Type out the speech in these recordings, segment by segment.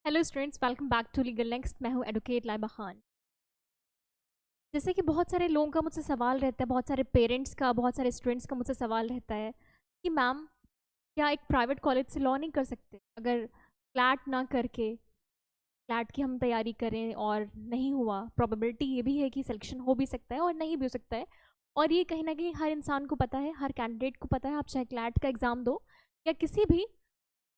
Hello students, welcome back to legal next. मैं हूं advocate Laiba Khan. जैसे कि बहुत सारे लोगों का मुझसे सवाल रहता है, बहुत सारे पेरेंट्स का, बहुत सारे स्टूडेंट्स का मुझसे सवाल रहता है कि मैम, क्या एक प्राइवेट कॉलेज से लॉ नहीं कर सकते? अगर क्लैट ना करके क्लैट की हम तैयारी करें और नहीं हुआ, प्रोबेबिलिटी ये भी है कि सिलेक्शन हो भी सकता है और नहीं भी हो सकता है। और ये कहीं ना कहीं हर इंसान को पता है, हर कैंडिडेट को पता है। आप चाहे क्लैट का एग्ज़ाम दो या किसी भी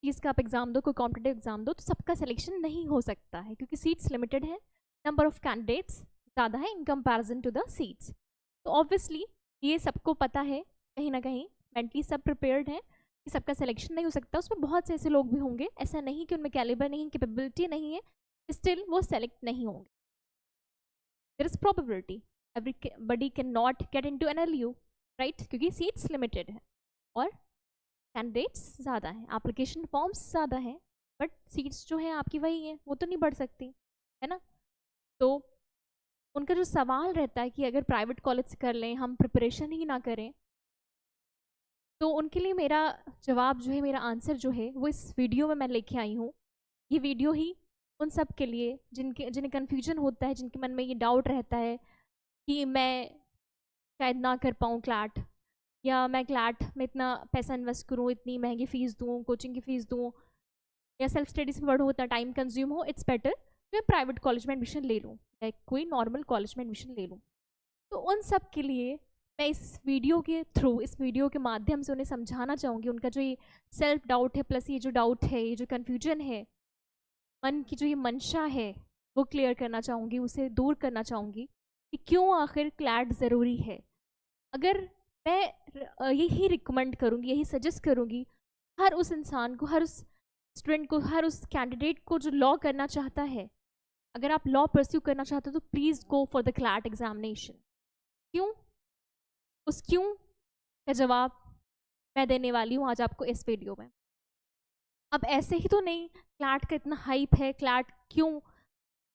चीज़ का आप एग्ज़ाम दो, कोई कॉम्पिटेटिव एग्ज़ाम दो, तो सबका सिलेक्शन नहीं हो सकता है क्योंकि सीट्स लिमिटेड है, नंबर ऑफ कैंडिडेट्स ज़्यादा है in comparison to the seats. तो ऑब्वियसली ये सबको पता है, कहीं ना कहीं मेंटली सब प्रिपेयर्ड हैं कि सबका सिलेक्शन नहीं हो सकता। उसमें बहुत से ऐसे लोग भी होंगे, ऐसा नहीं कि उनमें कैलिबर नहीं, कैपेबिलिटी नहीं है, स्टिल वो सेलेक्ट नहीं होंगे। There is probability everybody can not get into NLU, right? क्योंकि सीट्स लिमिटेड है और कैंडिडेट्स ज़्यादा हैं, एप्लीकेशन फॉर्म्स ज़्यादा हैं, बट सीट्स जो हैं आपकी वही हैं, वो तो नहीं बढ़ सकती, है ना? तो उनका जो सवाल रहता है कि अगर प्राइवेट कॉलेज से कर लें, हम प्रिपरेशन ही ना करें, तो उनके लिए मेरा जवाब जो है, मेरा आंसर जो है, वो इस वीडियो में मैं लेके आई हूँ। ये वीडियो ही उन सब के लिए जिन्हें कन्फ्यूजन होता है, जिनके मन में ये डाउट रहता है कि मैं शायद ना कर पाऊँ क्लैट, या मैं क्लैट में इतना पैसा इन्वेस्ट करूँ, इतनी महंगी फ़ीस दूँ, कोचिंग की फ़ीस दूँ, या सेल्फ स्टडीज़ में पढ़ूँ, इतना टाइम कंज्यूम हो, इट्स बेटर मैं प्राइवेट कॉलेज में एडमिशन ले लूँ या कोई नॉर्मल कॉलेज में एडमिशन ले लूँ। तो उन सब के लिए मैं इस वीडियो के थ्रू, इस वीडियो के माध्यम से उन्हें समझाना चाहूँगी। उनका जो ये सेल्फ डाउट है, प्लस ये जो डाउट है, ये जो कन्फ्यूजन है, मन की जो ये मंशा है, वो क्लियर करना चाहूँगी, उसे दूर करना चाहूँगी कि क्यों आखिर क्लैट ज़रूरी है। अगर मैं यही रिकमेंड करूँगी, यही सजेस्ट करूँगी हर उस इंसान को, हर उस स्टूडेंट को, हर उस कैंडिडेट को जो लॉ करना चाहता है, अगर आप लॉ परस्यू करना चाहते हो तो please go for the CLAT examination. क्यों? उस क्यों का जवाब मैं देने वाली हूँ आज आपको इस वीडियो में। अब ऐसे ही तो नहीं, क्लैट का इतना हाइप है, क्लैट क्यों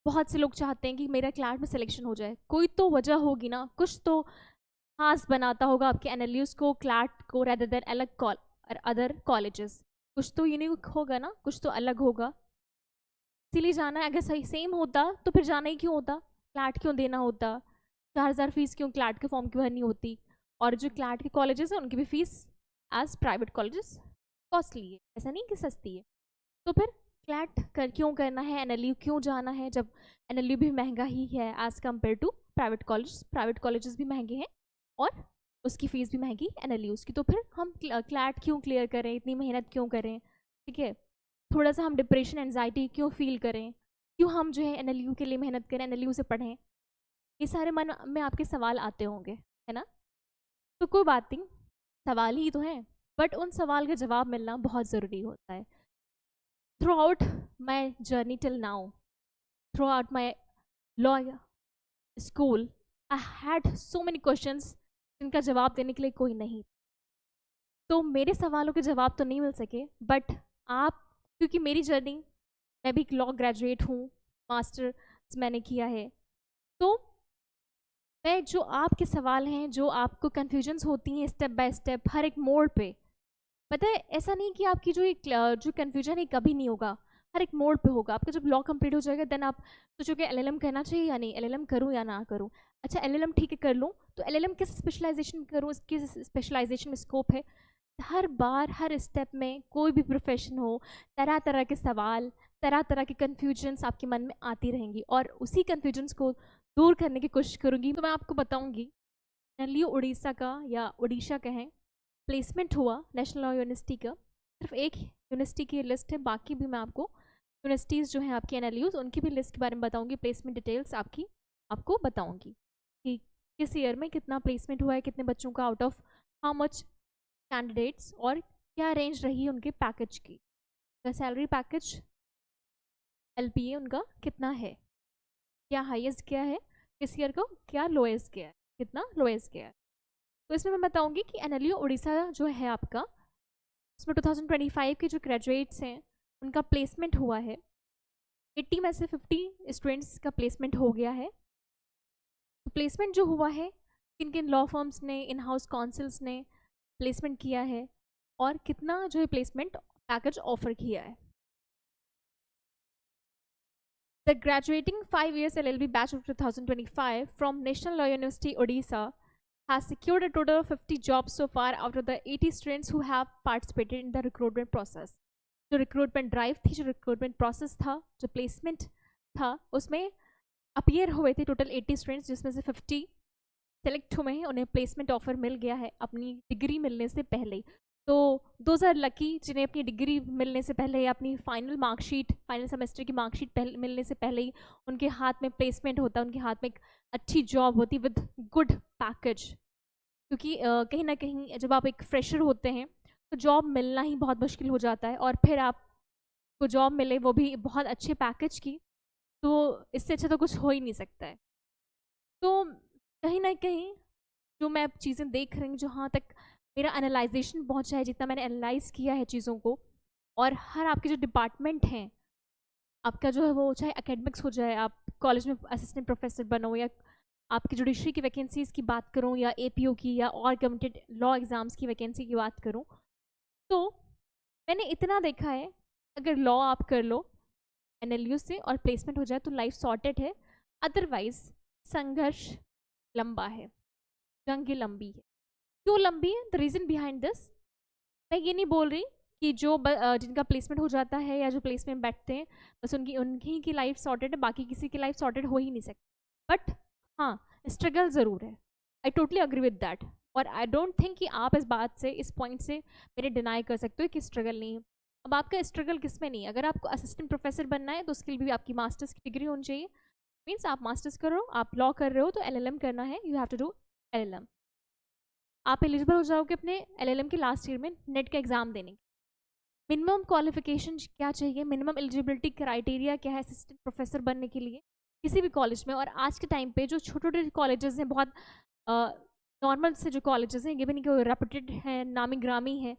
बहुत से लोग चाहते हैं कि मेरा क्लैट में सिलेक्शन हो जाए, कोई तो वजह होगी ना, कुछ तो खास बनाता होगा आपके एनालिस्ट को, क्लैट को, रेदर देन अलग अदर कॉलेजेस। कुछ तो यूनिक होगा ना, कुछ तो अलग होगा, इसीलिए जाना है। अगर सही सेम होता तो फिर जाना ही क्यों होता? क्लैट क्यों देना होता? 4,000 फीस क्यों क्लैट के फॉर्म की भरनी होती? और जो क्लैट के कॉलेजेस हैं उनकी भी fees as private colleges costly है, ऐसा नहीं कि सस्ती है। तो फिर क्लैट क्यों करना है, एनएलयू क्यों जाना है, जब एनएलयू भी महंगा ही है as compare to private college. Private colleges भी महंगे हैं और उसकी फ़ीस भी महंगी एनएलयूज़ की। तो फिर हम क्लैट क्यों क्लियर करें, इतनी मेहनत क्यों करें? ठीक है, थोड़ा सा हम डिप्रेशन, एनजाइटी क्यों फील करें, क्यों हम जो है एनएलयू के लिए मेहनत करें, एनएलयू से पढ़ें? ये सारे मन में आपके सवाल आते होंगे, है ना? तो कोई बात नहीं, सवाल ही तो हैं, बट उन सवाल का जवाब मिलना बहुत ज़रूरी होता है। Through out my journey till now, through out my law school, I had so many questions जिनका जवाब देने के लिए कोई नहीं। तो मेरे सवालों के जवाब तो नहीं मिल सके, बट आप, क्योंकि मेरी जर्नी, मैं भी लॉ ग्रेजुएट हूँ, मास्टर्स मैंने किया है, तो मैं जो आपके सवाल हैं, जो आपको कन्फ्यूजन्स होती हैं स्टेप बाय स्टेप, हर एक मोड़ पे, पता है ऐसा नहीं कि आपकी जो कन्फ्यूजन है कभी नहीं होगा, हर एक मोड पे होगा। आपका जब लॉ कंप्लीट हो जाएगा देन आप सोचोगे एलएलएम करना चाहिए या नहीं, एलएलएम करूँ या ना करूँ। अच्छा एलएलएम ठीक है कर लूँ, तो एलएलएम किस स्पेशलाइजेशन करूँ, इसकी स्पेशलाइजेशन में स्कोप है। हर बार हर स्टेप में कोई भी प्रोफेशन हो, तरह तरह के सवाल, तरह तरह के कन्फ्यूजन्स आपके मन में आती रहेंगी, और उसी कन्फ्यूजन्स को दूर करने की कोशिश करूँगी। तो मैं आपको बताऊँगी, नलियो उड़ीसा का या उड़ीसा कहें, प्लेसमेंट हुआ नेशनल लॉ यूनिवर्सिटी का, सिर्फ एक यूनिवर्सिटी की लिस्ट है, बाकी भी मैं आपको यूनिवर्सिटीज़ जो हैं आपकी एनएलयूज़, उनकी भी लिस्ट के बारे में बताऊंगी, प्लेसमेंट डिटेल्स आपको बताऊंगी कि किस ईयर में कितना प्लेसमेंट हुआ है, कितने बच्चों का, out of how much candidates, और क्या रेंज रही उनके पैकेज की, सैलरी पैकेज, एलपीए उनका कितना है, क्या हाईएस्ट गया है किस ईयर को, क्या लोएस्ट गया है, कितना लोएस्ट गया है। तो इसमें मैं बताऊंगी कि एनएलयू उड़ीसा जो है आपका, उसमें 2025 के जो ग्रेजुएट्स हैं उनका प्लेसमेंट हुआ है, 80 में से 50 स्टूडेंट्स का प्लेसमेंट हो गया है। तो प्लेसमेंट जो हुआ है, किन किन लॉ फर्म्स ने, इन हाउस काउंसिल्स ने प्लेसमेंट किया है, और कितना जो है प्लेसमेंट पैकेज ऑफर किया है। The graduating 5 years LLB batch of 2025 from National Law University, Odisha has secured a total of 50 jobs so far out of the 80 students who have participated in the recruitment process. जो recruitment drive थी, जो recruitment process था, जो placement था, उसमें appear हुए थे total 80 students, जिसमें से 50 सेलेक्ट हुए हैं, उन्हें प्लेसमेंट ऑफर मिल गया है अपनी डिग्री मिलने से पहले ही। तो दोज आर लकी जिन्हें अपनी डिग्री मिलने से पहले या अपनी फाइनल मार्कशीट, फाइनल सेमेस्टर की मार्कशीट मिलने से पहले ही उनके हाथ में प्लेसमेंट होता है, उनके हाथ में एक अच्छी जॉब होती विद गुड पैकेज। क्योंकि कहीं ना कहीं जब आप एक फ्रेशर होते हैं तो जॉब मिलना ही बहुत मुश्किल हो जाता है, और फिर आपको जॉब मिले वो भी बहुत अच्छे पैकेज की, तो इससे अच्छा तो कुछ हो ही नहीं सकता है। तो कहीं ना कहीं जो मैं अब चीज़ें देख रही हूँ, जहाँ तक मेरा एनालाइजेशन पहुँचा है, जितना मैंने एनालाइज किया है चीज़ों को, और हर आपके जो डिपार्टमेंट हैं, आपका जो है वो चाहे एकेडमिक्स हो जाए, आप कॉलेज में असिस्टेंट प्रोफेसर बनो, या आपकी जुडिशरी की वैकेंसीज़ की बात करूँ, या APO की, या और गवर्नमेंट लॉ एग्ज़ाम्स की वैकेंसी की बात करूँ, तो मैंने इतना देखा है, अगर लॉ आप कर लो NLU से और प्लेसमेंट हो जाए तो लाइफ सॉर्टेड है। अदरवाइज संघर्ष लंबा है, जंग लंबी है। क्यों लंबी है? द रीज़न बिहाइंड दिस, मैं ये नहीं बोल रही कि जो जिनका प्लेसमेंट हो जाता है या जो प्लेसमेंट बैठते हैं बस उनकी की लाइफ सॉर्टेड है, बाकी किसी की लाइफ सॉर्टेड हो ही नहीं सकती। बट हाँ, स्ट्रगल ज़रूर है, I totally agree with that, और आई डोंट थिंक कि आप इस बात से, इस पॉइंट से मेरे डिनाई कर सकते हो कि स्ट्रगल नहीं है। अब आपका स्ट्रगल किस में नहीं है? अगर आपको असिस्टेंट प्रोफेसर बनना है तो उसके लिए भी आपकी मास्टर्स की डिग्री होनी चाहिए। मीन्स आप मास्टर्स करो, आप लॉ कर रहे हो तो LLM करना है, you have to do LLM। आप एलिजिबल हो जाओगे अपने LLM के लास्ट ईयर में नेट का एग्ज़ाम देने की। मिनिमम क्वालिफिकेशन क्या चाहिए, मिनिमम एलिजिबिलिटी क्राइटेरिया क्या है असिस्टेंट प्रोफेसर बनने के लिए किसी भी कॉलेज में? और आज के टाइम पे जो छोटे छोटे कॉलेजेस हैं, बहुत नॉर्मल से जो कॉलेजेस हैं, ये भी नहीं कि रेपुटेड हैं, नामी ग्रामी हैं,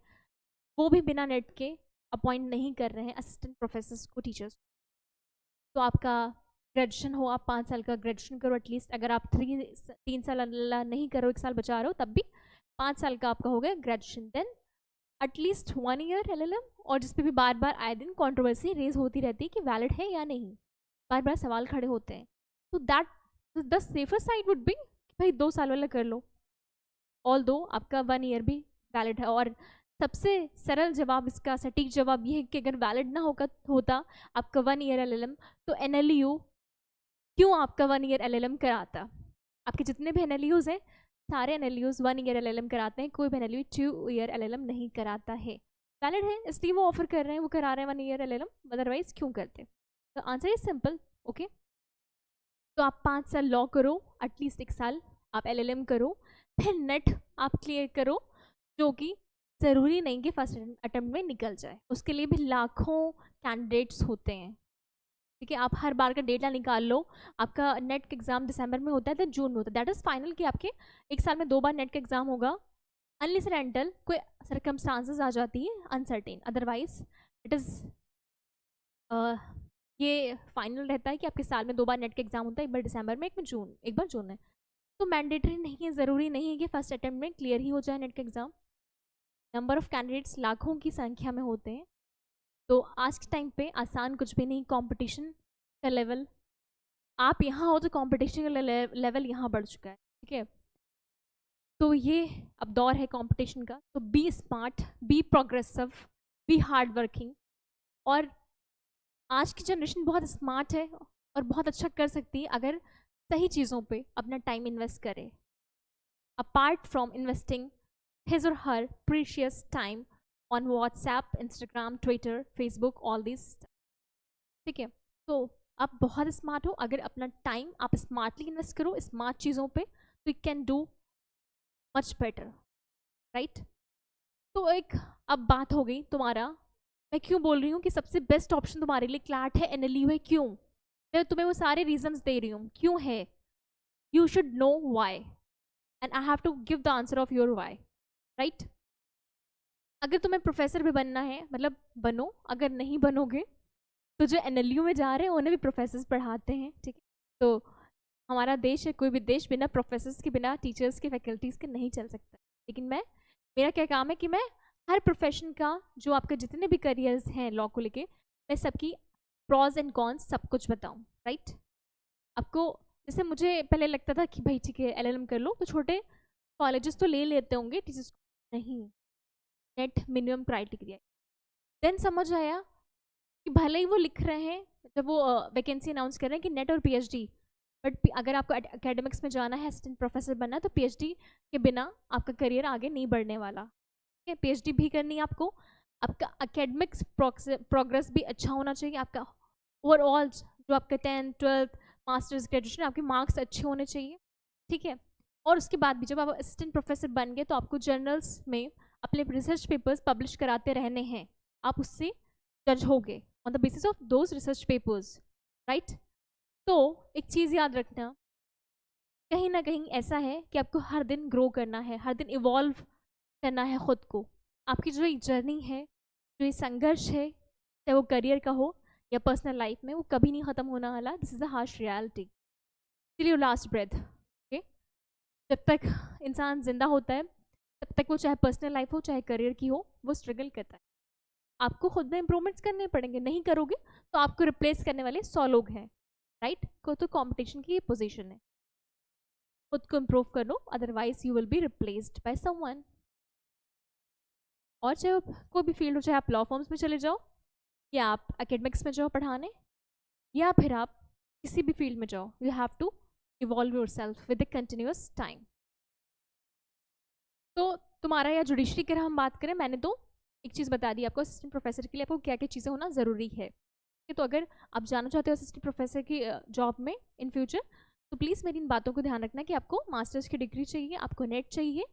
वो भी बिना नेट के अपॉइंट नहीं कर रहे हैं असिस्टेंट प्रोफेसर्स को, टीचर्स। तो आपका ग्रेजुएशन हो, आप 5 साल का ग्रेजुएशन करो एटलीस्ट, अगर आप 3 साल नहीं करो, 1 साल बचा रहे हो, तब भी 5 साल का आपका हो गया graduation. Then at least 1 year LLM, और जिस पे भी बार बार आए दिन कंट्रोवर्सी रेज होती रहती है कि वैलिड है या नहीं, बार बार सवाल खड़े होते हैं। तो that the safer side would be भाई 2 साल वाला कर लो, ऑल दो आपका 1 ईयर भी वैलिड है। और सबसे सरल जवाब इसका, सटीक जवाब ये है कि अगर वैलिड ना होता आपका 1 ईयर LLM, तो NLU क्यों आपका 1 ईयर LLM कराता? आपके जितने भी NLUs हैं, सारे NLUs 1 ईयर LLM कराते हैं, कोई भी NLU 2 ईयर LLM नहीं कराता है। वैलिड है इसलिए वो ऑफर कर रहे हैं, वो करा रहे हैं 1 ईयर LLM, अदरवाइज क्यों करते? तो आंसर इज सिंपल, ओके। तो आप 5 साल लॉ करो, एटलीस्ट 1 साल आप LLM करो, फिर नेट आप क्लियर करो, जो कि ज़रूरी नहीं कि फर्स्ट अटेम्प्ट में निकल जाए, उसके लिए भी लाखों कैंडिडेट्स होते हैं। ठीक है, आप हर बार का डेटा निकाल लो, आपका नेट का एग्ज़ाम दिसंबर में होता है तो जून में होता है, दैट इज़ फाइनल कि आपके 1 साल में 2 बार नेट का एग्ज़ाम होगा, अनलेस एंड अनटिल कोई सर्कमस्टांसेस आ जाती है अनसर्टेन, अदरवाइज इट इज़ ये फाइनल रहता है कि आपके साल में 2 बार नेट का एग्ज़ाम होता है, एक बार दिसंबर में, एक बार जून में। तो मैंडेटरी नहीं है, ज़रूरी नहीं है कि फर्स्ट अटेम्प्ट में क्लियर ही हो जाए नेट का एग्ज़ाम। नंबर ऑफ़ कैंडिडेट्स लाखों की संख्या में होते हैं, तो आज के टाइम पे आसान कुछ भी नहीं, कंपटीशन का लेवल, आप यहाँ हो तो कंपटीशन का लेवल यहाँ बढ़ चुका है। ठीक है, तो ये अब दौर है कंपटीशन का, तो be smart, be progressive, be hard working. और आज की जनरेशन बहुत स्मार्ट है और बहुत अच्छा कर सकती है अगर सही चीज़ों पे अपना टाइम इन्वेस्ट करे, apart from investing his or her precious time on WhatsApp, Instagram, Twitter, Facebook, all these। ठीक है, तो आप बहुत स्मार्ट हो, अगर अपना टाइम आप स्मार्टली इन्वेस्ट करो स्मार्ट चीज़ों पे, तो you can do much better, right. तो एक अब बात हो गई तुम्हारा, मैं क्यों बोल रही हूँ कि सबसे बेस्ट ऑप्शन तुम्हारे लिए क्लैट है, NLU है, क्यों? मैं तुम्हें वो सारे रीजंस दे रही हूँ क्यों है, you should know why, and I have to give the answer of your why, right. अगर तुम्हें प्रोफेसर भी बनना है, मतलब बनो, अगर नहीं बनोगे तो जो NLU में जा रहे हैं उन्हें भी प्रोफेसर्स पढ़ाते हैं, ठीक है। तो हमारा देश है, कोई भी देश बिना प्रोफेसर्स के, बिना टीचर्स के, फैकल्टीज़ के नहीं चल सकता। लेकिन मेरा क्या काम है कि मैं हर प्रोफेशन का, जो आपके जितने भी करियर्स हैं लॉ को लेके, मैं सबकी प्रॉज एंड कॉन्स सब कुछ बताऊँ। राइट। आपको जैसे मुझे पहले लगता था कि भाई ठीक है LLM कर लो, तो छोटे कॉलेजेस तो ले लेते होंगे टीचर्स, नहीं, नेट मिनिमम क्राइटेरिया। देन समझ आया कि भले ही वो लिख रहे हैं, जब वो वैकेंसी अनाउंस कर रहे हैं कि नेट और PhD, बट अगर आपको एकेडमिक्स में जाना है, असिस्टेंट प्रोफेसर बनना है, तो PhD के बिना आपका करियर आगे नहीं बढ़ने वाला। ठीक है, PhD भी करनी है आपको, आपका एकेडमिक्स प्रोग्रेस भी अच्छा होना चाहिए, आपका ओवरऑल जो आपका 10th 12th मास्टर्स ग्रेजुएशन आपके मार्क्स अच्छे होने चाहिए। ठीक है, और उसके बाद भी जब आप असिस्टेंट प्रोफेसर बन गए तो आपको जर्नल्स में अपने रिसर्च पेपर्स पब्लिश कराते रहने हैं, आप उससे जज होगे on the basis of those research papers, right. तो एक चीज़ याद रखना, कहीं ना कहीं ऐसा है कि आपको हर दिन ग्रो करना है, हर दिन इवॉल्व करना है खुद को। आपकी जो ये जर्नी है, जो ये संघर्ष है, चाहे वो करियर का हो या पर्सनल लाइफ में, वो कभी नहीं ख़त्म होने वाला। This is a harsh reality till your last breath. Okay, जब तक इंसान जिंदा होता है तब तक वो चाहे पर्सनल लाइफ हो चाहे करियर की हो, वो स्ट्रगल करता है। आपको खुद में इंप्रूवमेंट्स करने पड़ेंगे, नहीं करोगे तो आपको रिप्लेस करने वाले 100 लोग हैं, राइट। को तो कंपटीशन की ये पोजीशन है, खुद को इम्प्रूव कर लो, otherwise you will be replaced by someone. और चाहे कोई भी फील्ड हो, चाहे आप लॉ फॉर्म्स में चले जाओ, या आप एकेडमिक्स में जाओ पढ़ाने, या फिर आप किसी भी फील्ड में जाओ, you have to evolve yourself with the continuous time. तो तुम्हारा या जुडिशरी की हम बात करें, मैंने तो एक चीज़ बता दी आपको, असिस्टेंट प्रोफेसर के लिए आपको क्या क्या चीज़ें होना ज़रूरी है। तो अगर आप जाना चाहते हो असिस्टेंट प्रोफेसर की जॉब में इन फ्यूचर, तो प्लीज़ मेरी इन बातों को ध्यान रखना कि आपको मास्टर्स की डिग्री चाहिए, आपको नेट चाहिए,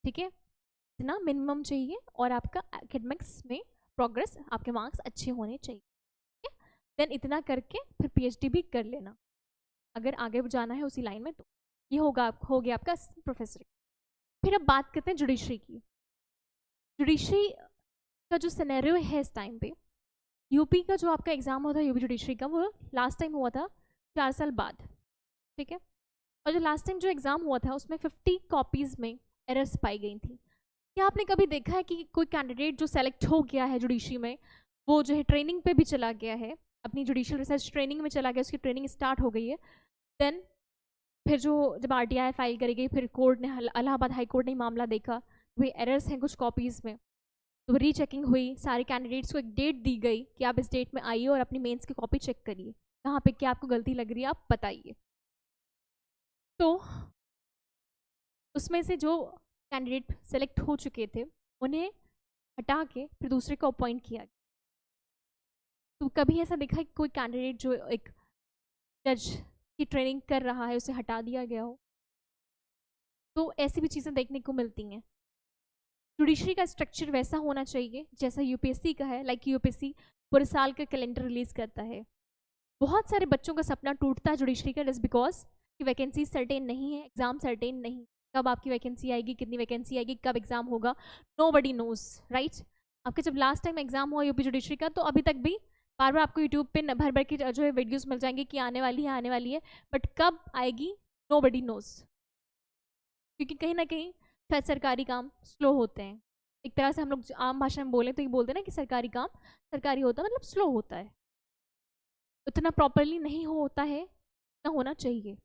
ठीक है, इतना मिनिमम चाहिए, और आपका एकेडमिक्स में प्रोग्रेस, आपके मार्क्स अच्छे होने चाहिए। ठीक है, देन इतना करके फिर PhD भी कर लेना अगर आगे जाना है उसी लाइन में। तो ये हो गया आपका असिस्टेंट प्रोफेसर। फिर अब बात करते हैं जुडिशरी की। जुडिशरी का जो सिनेरियो है इस टाइम पे, यूपी का जो आपका एग्ज़ाम हुआ था यूपी जुडिशरी का, वो लास्ट टाइम हुआ था 4 साल बाद। ठीक है, और जो लास्ट टाइम जो एग्ज़ाम हुआ था उसमें 50 कॉपीज़ में एरर्स पाई गई थी। क्या आपने कभी देखा है कि कोई कैंडिडेट जो सेलेक्ट हो गया है जुडिशरी में, वो जो है ट्रेनिंग पे भी चला गया है, अपनी जुडिशियल रिसर्च ट्रेनिंग में चला गया, उसकी ट्रेनिंग स्टार्ट हो गई है, देन फिर जो जब RTI फाइल करी गई, फिर कोर्ट ने, इलाहाबाद हाई कोर्ट ने मामला देखा, भाई एरर्स हैं कुछ कॉपीज़ में, तो रीचेकिंग हुई, सारे कैंडिडेट्स को एक डेट दी गई कि आप इस डेट में आइए और अपनी मेंस की कॉपी चेक करिए, कहाँ पे क्या आपको गलती लग रही है आप बताइए। तो उसमें से जो कैंडिडेट सेलेक्ट हो चुके थे उन्हें हटा के फिर दूसरे को अपॉइंट किया। तो कभी ऐसा देखा कि कोई कैंडिडेट जो एक जज की ट्रेनिंग कर रहा है उसे हटा दिया गया हो? तो ऐसी भी चीज़ें देखने को मिलती हैं। जुडिशरी का स्ट्रक्चर वैसा होना चाहिए जैसा UPSC का है। लाइक UPSC पूरे साल का कैलेंडर रिलीज करता है। बहुत सारे बच्चों का सपना टूटता है जुडिशरी का, जस्ट बिकॉज कि वैकेंसी सर्टेन नहीं है, एग्जाम सर्टेन नहीं, कब आपकी वैकेंसी आएगी, कितनी वैकेंसी आएगी, कब एग्जाम होगा, नोबडी नोज, राइट। आपके जब लास्ट टाइम एग्जाम हुआ यूपी जुडिशरी का, तो अभी तक भी बार बार आपको यूट्यूब पे भर भर की जो है वीडियोस मिल जाएंगे कि आने वाली है आने वाली है, बट कब आएगी नोबडी नोज, क्योंकि कहीं ना कहीं शायद सरकारी काम स्लो होते हैं। एक तरह से हम लोग आम भाषा में बोलें तो ये बोलते हैं ना कि सरकारी काम सरकारी होता है, मतलब स्लो होता है, उतना प्रॉपरली नहीं होता है ना होना चाहिए।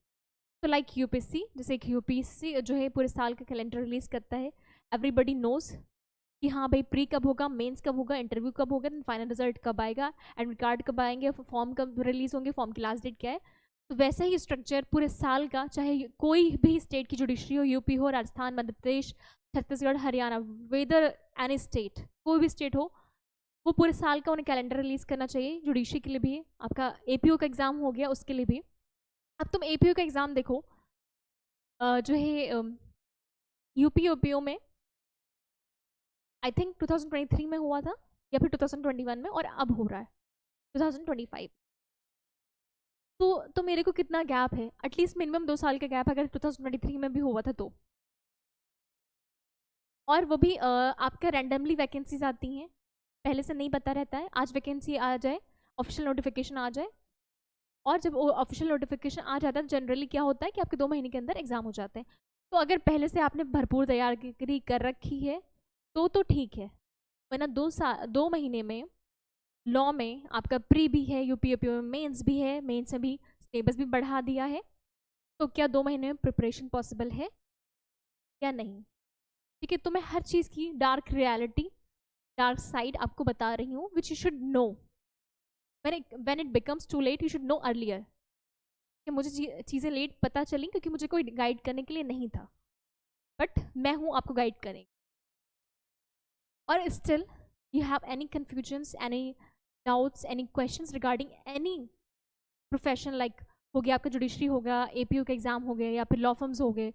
तो लाइक UPSC, जैसे कि UPSC जो है पूरे साल का कैलेंडर रिलीज करता है, एवरीबडी नोज कि हाँ भाई प्री कब होगा, मेंस कब होगा, इंटरव्यू कब होगा, फाइनल रिजल्ट कब आएगा, एडमिट कार्ड कब आएंगे, फॉर्म कब रिलीज होंगे, फॉर्म की लास्ट डेट क्या है। तो वैसा ही स्ट्रक्चर पूरे साल का, चाहे कोई भी स्टेट की जुडिशरी हो, यूपी हो, Rajasthan, Madhya Pradesh, Chhattisgarh, Haryana, whether any state, कोई भी स्टेट हो, वो पूरे साल का उन्हें कैलेंडर रिलीज करना चाहिए। जुडिशरी के लिए भी, आपका APO का एग्जाम हो गया उसके लिए भी। अब तुम APO का एग्जाम देखो, जो है UP OPO में आई थिंक 2023 में हुआ था या फिर 2021 में, और अब हो रहा है 2025। तो मेरे को कितना गैप है, एटलीस्ट मिनिमम 2 साल का गैप अगर 2023 में भी हुआ था तो। और वो भी आपका रैंडमली वैकेंसीज आती हैं, पहले से नहीं पता रहता है, आज वैकेंसी आ जाए, ऑफिशियल नोटिफिकेशन आ जाए, और जब ऑफिशियल नोटिफिकेशन आ जाता है जनरली क्या होता है कि आपके 2 महीने के अंदर एग्जाम हो जाते हैं। तो अगर पहले से आपने भरपूर तैयारी कर रखी है तो ठीक है, वरना 2 महीने में लॉ में आपका प्री भी है, यूपी में मेंस भी है, मेंस में भी सिलेबस भी बढ़ा दिया है। तो क्या 2 महीने में प्रिपरेशन पॉसिबल है या नहीं? ठीक है, तो मैं हर चीज़ की डार्क रियलिटी, डार्क साइड आपको बता रही हूँ, which you should know when it becomes too late, you should know earlier. कि मुझे चीज़ें लेट पता चली क्योंकि मुझे कोई गाइड करने के लिए नहीं था, बट मैं हूँ आपको गाइड करें। और still you have any confusions, any doubts, any questions regarding any profession, like हो गया आपका जुडिशरी हो गया, एपीयू का एग्जाम हो गया, या फिर लॉ फर्म्स हो गए,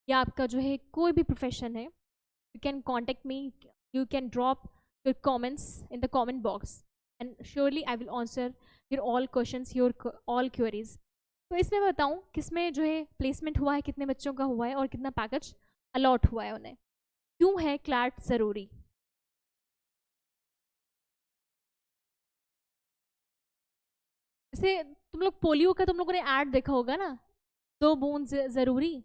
या आपका जो है कोई भी प्रोफेशन है, you can contact me, you can drop your comments in the comment box and surely I will answer your all questions, your all queries. तो इसमें मैं बताऊँ किसमें जो है प्लेसमेंट हुआ है, कितने बच्चों का हुआ है और कितना पैकेज अलॉट हुआ है उन्हें, क्यों है क्लैट ज़रूरी। जैसे तुम लोग पोलियो का तुम लोगों ने ऐड देखा होगा ना, 2 बूंद ज़रूरी,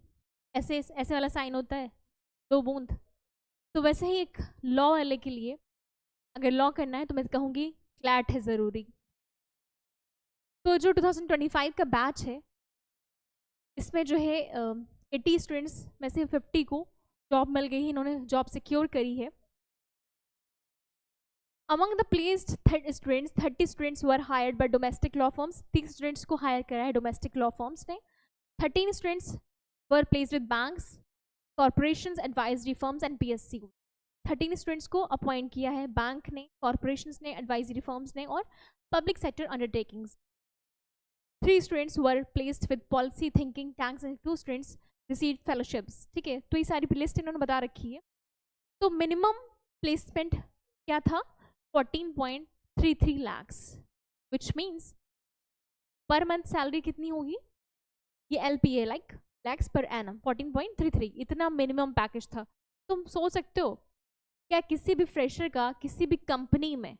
ऐसे ऐसे वाला साइन होता है, 2 बूंद। तो वैसे ही एक लॉ वाले के लिए अगर लॉ करना है तो मैं कहूँगी क्लैट है ज़रूरी। तो जो 2025 का बैच है, इसमें जो है 80 स्टूडेंट्स में से 50 को जॉब मिल गई है, इन्होंने जॉब सिक्योर करी है। Among the placed students, 30 students were hired by domestic law firms. 30 students को hire करा है domestic law firms ने. 13 students were placed with banks, corporations, advisory firms and PSC. 13 students को appoint किया है बैंक ने, corporations ने, advisory firms ने और public sector undertakings. 3 students were placed with policy thinking tanks and 2 students received fellowships. ठीक है, तो ये सारी लिस्ट इन्होंने बता रखी है। तो मिनिमम प्लेसमेंट क्या था? 14.33 lakhs, which means per month salary कितनी होगी? ये LPA like lakhs per annum 14.33, इतना मिनिमम पैकेज था। तुम सोच सकते हो क्या किसी भी फ्रेशर का किसी भी कंपनी में,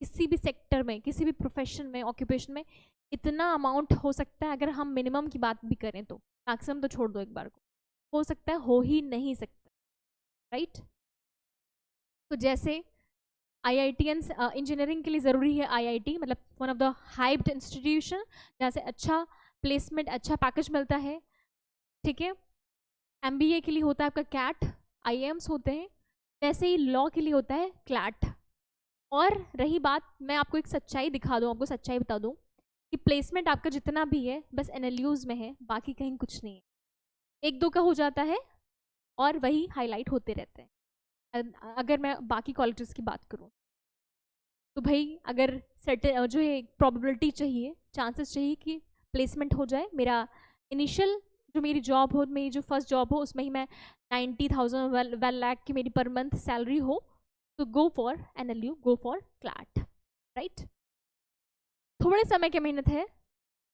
किसी भी सेक्टर में, किसी भी प्रोफेशन में, ऑक्यूपेशन में इतना अमाउंट हो सकता है? अगर हम मिनिमम की बात भी करें तो मैक्सिमम तो छोड़ दो एक बार को, हो सकता है, हो ही नहीं सकता, राइट? तो जैसे IITians इंजीनियरिंग के लिए ज़रूरी है IIT, मतलब one of the hyped institution जहाँ से अच्छा प्लेसमेंट, अच्छा पैकेज मिलता है, ठीक है। MBA के लिए होता है आपका कैट, IIMs होते हैं, वैसे ही लॉ के लिए होता है क्लैट। और रही बात, मैं आपको एक सच्चाई दिखा दूँ, आपको सच्चाई बता दूँ कि प्लेसमेंट आपका जितना भी है बस NLUs में है, बाकी कहीं कुछ नहीं है। 1-2 का हो जाता है और वही हाईलाइट होते रहते हैं। अगर मैं बाकी कॉलेजेस की बात करूँ तो भाई अगर सर्टेन जो है प्रोबेबिलिटी चाहिए, चांसेस चाहिए कि प्लेसमेंट हो जाए, मेरा इनिशियल जो मेरी जॉब हो, मेरी जो फर्स्ट जॉब हो, उसमें ही मैं 90,000 1 लाख की मेरी पर मंथ सैलरी हो, तो go for NLU, go for CLAT, right? थोड़े समय की मेहनत है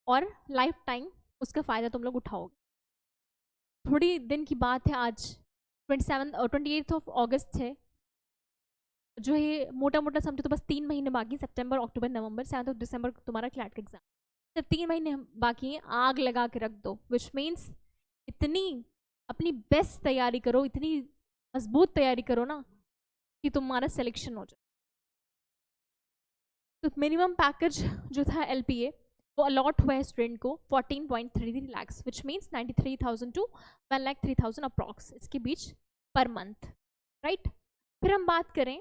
और लाइफ टाइम उसका फ़ायदा तुम लोग उठाओगे। थोड़ी दिन की बात है, आज 28 अगस्त है, जो है मोटा मोटा समझो तो बस 3 महीने बाकी, सितंबर, अक्टूबर, नवंबर, 7 दिसंबर तुम्हारा क्लैट का एग्जाम, सिर्फ 3 महीने बाकी हैं। आग लगा के रख दो, विच मीन्स इतनी अपनी बेस्ट तैयारी करो, इतनी मजबूत तैयारी करो ना कि तुम्हारा सिलेक्शन हो जाए। तो मिनिमम पैकेज जो था LPA वो अलॉट हुआ है स्टूडेंट को 14.33 lakhs, which means 93,000 to 1,03,000 approx, इसके बीच पर मंथ, राइट? फिर हम बात करें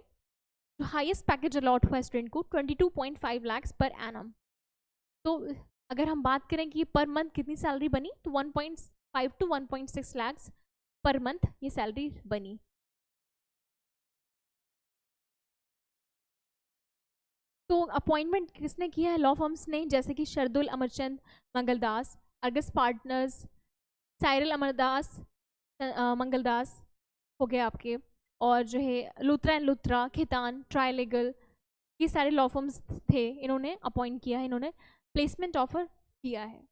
जो हाईएस्ट पैकेज अलॉट हुआ है स्टूडेंट को 22.5 lakhs पर एनम। तो अगर हम बात करें कि पर मंथ कितनी सैलरी बनी, तो 1.5 to 1.6 lakhs पर मंथ ये सैलरी बनी। तो अपॉइंटमेंट किसने किया है? लॉ फर्म्स ने, जैसे कि Shardul Amarchand Mangaldas, Argus partners, Cyril Amar Das Mangaldas हो गए आपके, और जो है लुत्रा एंड लुत्रा, खेतान, ट्राइलेगल, ये सारे लॉ फर्म्स थे, इन्होंने अपॉइंट किया है, इन्होंने प्लेसमेंट ऑफर किया है।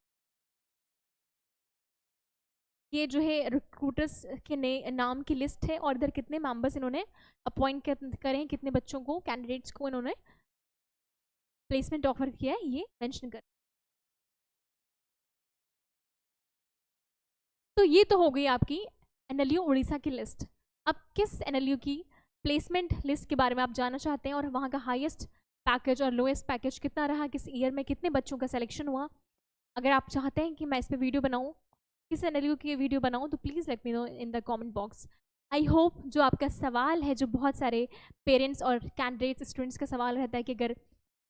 ये जो है रिक्रूटर्स के नाम की लिस्ट है, और इधर कितने मेंबर्स इन्होंने अपॉइंट करे हैं, कितने बच्चों को, कैंडिडेट्स को इन्होंने प्लेसमेंट ऑफर किया है, ये मेंशन कर। तो ये तो हो गई आपकी NLU उड़ीसा की लिस्ट। अब किस NLU की प्लेसमेंट लिस्ट के बारे में आप जानना चाहते हैं और वहाँ का हाईएस्ट पैकेज और लोएस्ट पैकेज कितना रहा, किस ईयर में कितने बच्चों का सिलेक्शन हुआ। अगर आप चाहते हैं कि मैं इस पर वीडियो बनाऊँ, किस एनएलयू की वीडियो बनाऊँ, तो please let me know in the comment box. I hope जो आपका सवाल है, जो बहुत सारे पेरेंट्स और कैंडिडेट्स स्टूडेंट्स का सवाल रहता है कि अगर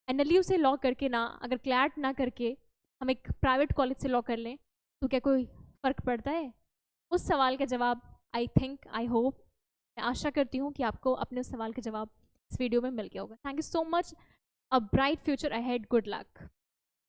एनएलयू से लॉ करके ना, अगर क्लैट ना करके हम एक प्राइवेट कॉलेज से लॉ कर लें तो क्या कोई फ़र्क पड़ता है, उस सवाल का जवाब आई थिंक, आई होप, मैं आशा करती हूँ कि आपको अपने उस सवाल का जवाब इस वीडियो में मिल गया होगा। Thank you so much. A bright future ahead, good luck.